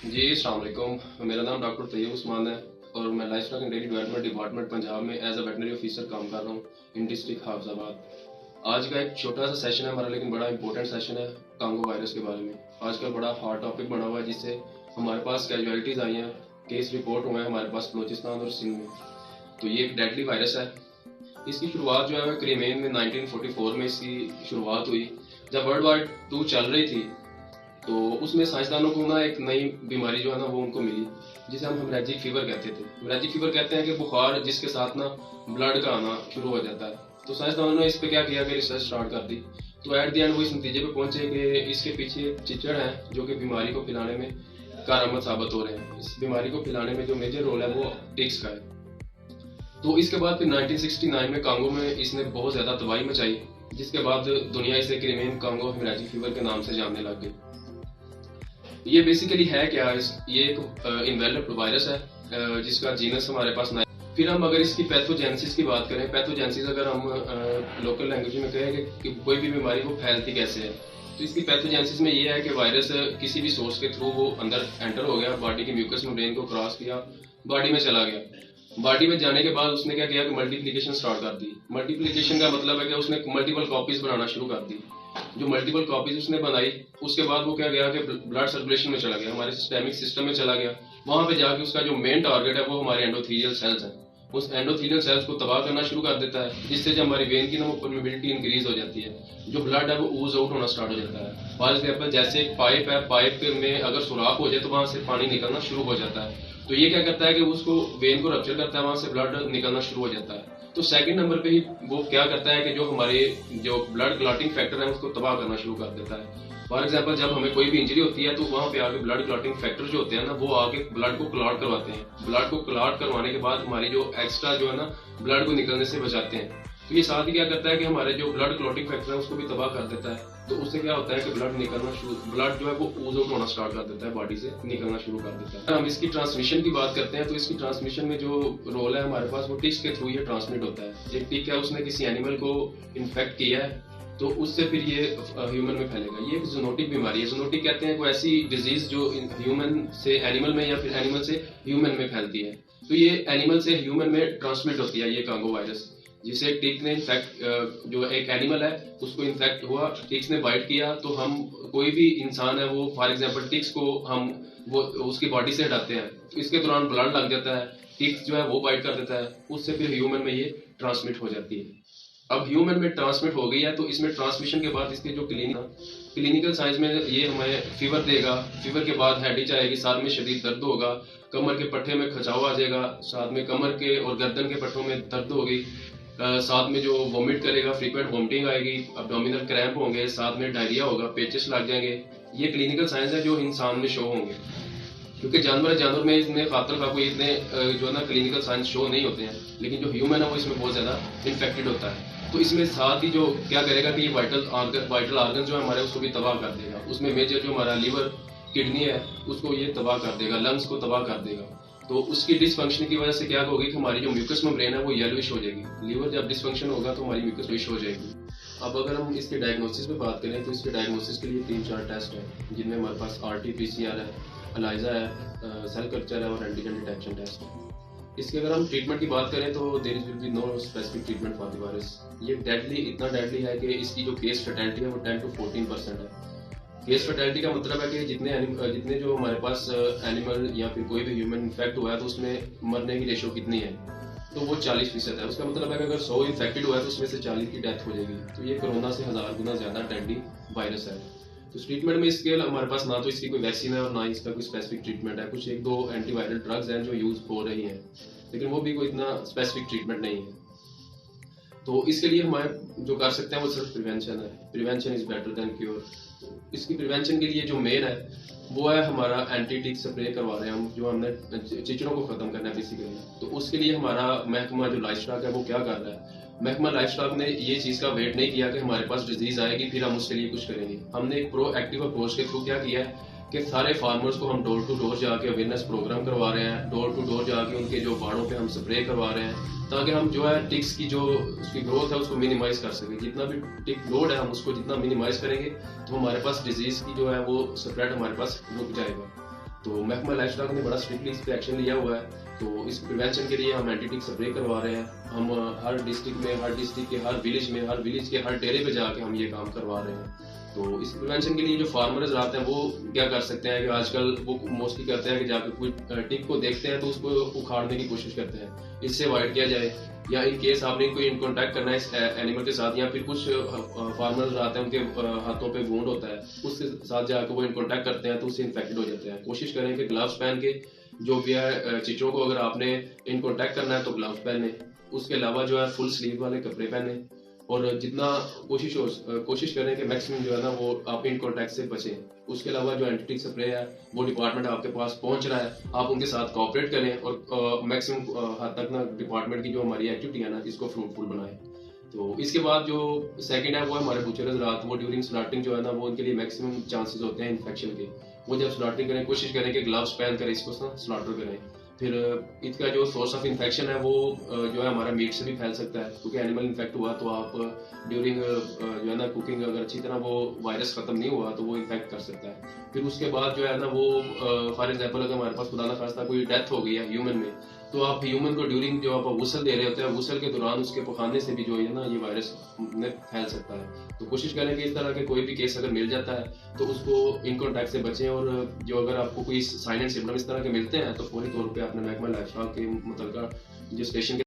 जी अस्सलाम वालेकुम। मेरा नाम डॉक्टर तैयब उस्मान है और मैं life stock and dairy development department Punjab में एज अ वेटनरी ऑफिसर काम कर रहा हूँ इन डिस्ट्रिक्ट हाफिजाबाद। आज का एक छोटा सा सेशन है हमारा, लेकिन बड़ा इंपॉर्टेंट सेशन है कांगो वायरस के बारे में। आजकल बड़ा हॉट टॉपिक बना हुआ है, जिससे हमारे पास कैजुअलिटीज आई हैं, केस रिपोर्ट हुए हैं हमारे पास बलोचिस्तान और सिंध में। तो ये एक डेडली वायरस है। इसकी शुरुआत जो है क्रीमेन में 1944 में इसकी शुरुआत हुई। जब वर्ल्ड वार 2 चल रही थी तो उसमें साइंसदानों को ना एक नई बीमारी जो है ना वो उनको मिली, जिसे हम हेमरेजिक फीवर कहते थे। हेमरेजिक फीवर कहते हैं कि बुखार जिसके साथ ना ब्लड का आना शुरू हो जाता है। तो साइंसदानों ने इस पे क्या किया कि रिसर्च स्टार्ट कर दी। तो एट द एंड वो इस नतीजे पे पहुंचे कि इसके पीछे चिचड़ है जो कि बीमारी को फैलाने में कारगर साबित हो रहे हैं। इस बीमारी को फैलाने में जो मेजर रोल है वो टिक्स का है। तो इसके बाद फिर 1969 में कांगो में इसने बहुत ज्यादा तबाही मचाई, जिसके बाद दुनिया इसे क्रीमेन कांगो हेमरेजिक फीवर के नाम से जानने लग गई। ये बेसिकली है क्या, ये एक इनवेलप्ड वायरस है जिसका जीनस हमारे पास नहीं। फिर हम अगर इसकी पैथोजेनेसिस की बात करें, पैथोजेनेसिस अगर हम लोकल लैंग्वेज में कहें कि कोई भी बीमारी वो फैलती कैसे है, तो इसकी पैथोजेनेसिस में ये है कि वायरस किसी भी सोर्स के थ्रू वो अंदर एंटर हो गया, बॉडी की म्यूकस मेम्ब्रेन को क्रॉस किया, बॉडी में चला गया। बॉडी में जाने के बाद उसने क्या किया कि मल्टीप्लिकेशन स्टार्ट कर दी। मल्टीप्लिकेशन का मतलब है कि उसने मल्टीपल कॉपीज बनाना शुरू कर दी। जो मल्टीपल कॉपीज उसने बनाई, उसके बाद वो क्या गया कि ब्लड सर्कुलेशन में चला गया, हमारे सिस्टेमिक सिस्टम में चला गया। वहां पे जाके उसका जो मेन टारगेट है वो हमारे एंडोथेलियल सेल्स हैं। उस एंडोथेलियल सेल्स को तबाह करना शुरू कर देता है, जिससे जब हमारी वेन की ना परमेबिलिटी इंक्रीज हो जाती है, जो ब्लड है वो ऊज आउट होना स्टार्ट हो जाता है। फॉर एग्जाम्पल जैसे एक पाइप है, पाइप में अगर सुराख हो जाए तो वहां से पानी निकलना शुरू हो जाता है। तो ये क्या करता है कि उसको वेन को रप्चर करता है, वहां से ब्लड निकलना शुरू हो जाता है। तो सेकंड नंबर पे ही वो क्या करता है कि जो हमारे जो ब्लड क्लॉटिंग फैक्टर है उसको तबाह करना शुरू कर देता है। फॉर एग्जाम्पल जब हमें कोई भी इंजरी होती है तो वहां पे आके ब्लड क्लॉटिंग फैक्टर जो होते हैं ना वो आके ब्लड को क्लॉट करवाते हैं। ब्लड को क्लॉट करवाने के बाद हमारी जो एक्स्ट्रा जो है ना ब्लड को निकलने से बचाते हैं। तो ये साथ ही क्या करता है कि हमारे जो ब्लड क्लॉटिंग फैक्टर है उसको भी तबाह कर देता है। तो उससे क्या होता है कि ब्लड जो है वो ऊज आउट होना स्टार्ट कर देता है, बॉडी से निकलना शुरू कर देता है। हम इसकी ट्रांसमिशन की बात करते हैं तो इसकी ट्रांसमिशन में जो रोल है हमारे पास वो टिक्स के थ्रू ये ट्रांसमिट होता है। एक टिक है, उसने किसी एनिमल को इन्फेक्ट किया है तो उससे फिर ये ह्यूमन में फैलेगा। ये एक जूनोटिक बीमारी है। जूनोटिक कहते हैं कोई ऐसी डिजीज जो ह्यूमन से एनिमल में या फिर एनिमल से ह्यूमन में फैलती है। तो ये एनिमल से ह्यूमन में ट्रांसमिट होती है ये कांगो वायरस, जिसे टिक ने इन्फेक्ट, जो एक एनिमल है उसको इन्फेक्ट हुआ, टिक्स ने बाइट किया, तो हम कोई भी इंसान है वो फॉर एग्जांपल टिक्स को हम वो उसकी बॉडी से हटाते हैं, इसके दौरान ब्लड लग जाता है, टिक्स जो है वो बाइट कर देता है, उससे फिर ह्यूमन में ये ट्रांसमिट हो जाती है। अब ह्यूमन में ट्रांसमिट हो गई है तो इसमें ट्रांसमिशन के बाद इसके जो क्लिनिकल साइंस में ये हमें फीवर देगा, फीवर के बाद हेडेक आएगी, साथ में शदीद दर्द होगा, कमर के पट्टे में खचाव आ जाएगा, साथ में कमर के और गर्दन के पट्टों में दर्द होगी, साथ में जो वॉमिट करेगा, फ्रीक्वेंट वॉमिटिंग आएगी, अब्डोमिनल क्रैम्प होंगे, साथ में डायरिया होगा, पेचेस लग जाएंगे। ये क्लिनिकल साइंस है जो इंसान में शो होंगे, क्योंकि जानवर में इसमें खातर का कोई इतने जो है ना क्लिनिकल साइंस शो नहीं होते हैं, लेकिन जो ह्यूमन है वो इसमें बहुत ज्यादा इन्फेक्टेड होता है। तो इसमें साथ ही जो क्या करेगा कि ये वाइटल आर्गन जो है हमारे उसको भी तबाह कर देगा। उसमें मेजर जो हमारा लीवर, किडनी है उसको ये तबाह कर देगा, लंग्स को तबाह कर देगा। तो उसकी डिसफंक्शन की वजह से क्या होगी कि हमारी जो म्यूकस मेम्ब्रेन है वो येलोइश हो जाएगी। लीवर जब डिसफंक्शन होगा तो हमारी म्यूकस येलोइश हो जाएगी। अब अगर हम इसके डायग्नोसिस पे बात करें तो इसके डायग्नोसिस के लिए 3-4 टेस्ट है, जिनमें हमारे पास RT-PCR है, एलाइजा है, सेल कल्चर है और एंटीजन डिटेक्शन टेस्ट है। इसके अगर हम ट्रीटमेंट की बात करें तो there will be no specific treatment for the virus. ये डेडली, इतना डेडली है कि इसकी जो केस फैटेलिटी है वो 10 to 14% है। केस फैटेलिटी का मतलब है कि जितने जो हमारे पास एनिमल या फिर कोई भी ह्यूमन इन्फेक्ट हुआ है तो उसमें मरने की रेशो कितनी है, तो वो 40% है। उसका मतलब है कि अगर 100 इन्फेक्टेड हुआ है तो उसमें से 40 की डेथ हो जाएगी। तो ये कोरोना से 1000 गुना ज्यादा डेडली वायरस है। तो इस ट्रीटमेंट में इसके हमारे पास ना तो इसकी कोई वैक्सीन है और ना इसका कोई स्पेसिफिक ट्रीटमेंट है। कुछ 1-2 एंटीवायरल ड्रग्स हैं जो यूज हो रही हैं, लेकिन वो भी कोई इतना स्पेसिफिक ट्रीटमेंट नहीं है। तो इसके लिए हमारे जो कर सकते हैं वो सिर्फ प्रिवेंशन है। Prevention is better than cure. इसकी प्रिवेंशन के लिए जो मेन है वो है हमारा एंटी टिक स्प्रे करवा रहे हैं हम, जो हमने चिचड़ों को खत्म करना है बेसिकली। तो उसके लिए हमारा महकमा जो लाइफ स्टॉक है वो क्या कर रहा है, महकमा लाइफ स्टॉक ने ये चीज का वेट नहीं किया कि हमारे पास डिजीज आएगी फिर हम उसके लिए कुछ करेंगे। हमने एक प्रो एक्टिव अप्रोच के थ्रू क्या किया है कि सारे फार्मर्स को हम डोर टू डोर जाके अवेयरनेस प्रोग्राम करवा रहे हैं, डोर टू डोर जाके उनके जो बाड़ों पे हम स्प्रे करवा रहे हैं, ताकि हम जो है टिक्स की जो उसकी ग्रोथ है उसको मिनिमाइज कर सके। जितना भी टिक लोड है हम उसको जितना मिनिमाइज करेंगे तो हमारे पास डिजीज की जो है वो स्प्रेड हमारे पास रुक जाएगा। तो महकमा लाइफ स्टॉक ने बड़ा स्ट्रिक्टली इस पर एक्शन लिया हुआ है। तो इस प्रिवेंशन के लिए हम एंटीटिक स्प्रे करवा रहे हैं। हम हर डिस्ट्रिक्ट के हर विलेज के हर डेरे पे जाके हम ये काम करवा रहे हैं। तो इस प्रिवेंशन के लिए जो फार्मर्स आते हैं वो क्या कर सकते हैं कि आजकल वो मोस्टली करते हैं कि जाके कोई टिक को देखते हैं तो उसको उखाड़ने की कोशिश करते हैं। इससे अवॉइड किया जाए, या इन केस आपने कोई इन कॉन्टैक्ट करना है इस एनिमल के साथ, या फिर कुछ फार्मर्स आते हैं उनके हाथों पे वुंड होता है, उसके साथ जाकर वो इन कॉन्टैक्ट करते हैं तो उससे इन्फेक्टेड हो जाते हैं। कोशिश करें कि ग्लव्स पहन के, जो भी है चीजों को अगर आपने इन कॉन्टैक्ट करना है तो ग्लव्स पहने। उसके अलावा जो है फुल स्लीव वाले कपड़े पहने, और जितना कोशिश करें कि मैक्सिमम जो है ना वो आप इन कॉन्टैक्ट से बचें। उसके अलावा जो एंटीटिक स्प्रे है वो डिपार्टमेंट आपके पास पहुंच रहा है, आप उनके साथ कोऑपरेट करें और मैक्सिमम हद तक ना डिपार्टमेंट की जो हमारी एक्टिविटी है ना इसको फ्रूटफुल बनाएं। तो इसके बाद जो सेकंड है वो है हमारे बुचर हज़रात। वो ड्यूरिंग स्लॉटिंग जो है ना वो उनके लिए मैक्सिमम चांसेस होते हैं इन्फेक्शन के। वो जब स्लॉटिंग करें कोशिश करें कि ग्लव्स पहन कर इसको स्लॉटर करें। फिर इसका जो सोर्स ऑफ इन्फेक्शन है वो जो है हमारा मीट से भी फैल सकता है, क्योंकि एनिमल इन्फेक्ट हुआ तो आप ड्यूरिंग जो है ना कुकिंग अगर अच्छी तरह वो वायरस खत्म नहीं हुआ तो वो इन्फेक्ट कर सकता है। फिर उसके बाद जो है ना वो फॉर एग्जाम्पल अगर हमारे पास खुदा ना खास्ता कोई डेथ हो गई है ह्यूमन में, तो आप ह्यूमन को ड्यूरिंग जो आप गुसल दे रहे होते हैं गुसल के दौरान उसके पखाने से भी जो है ना ये वायरस में फैल सकता है। तो कोशिश करें कि इस तरह के कोई भी केस अगर मिल जाता है तो उसको इन कॉन्टैक्ट से बचें, और जो अगर आपको कोई साइन एंड सिम्टम इस तरह के मिलते हैं तो फौरी तौर पे अपने महकमा लाइफ स्टॉक के मुतल्लिका जो स्टेशन